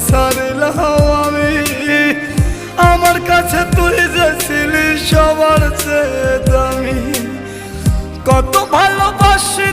সারিলাম আমি। আমার কাছে তুই যে ছিলি সবার চেয়ে দামি। কত ভালোবাসি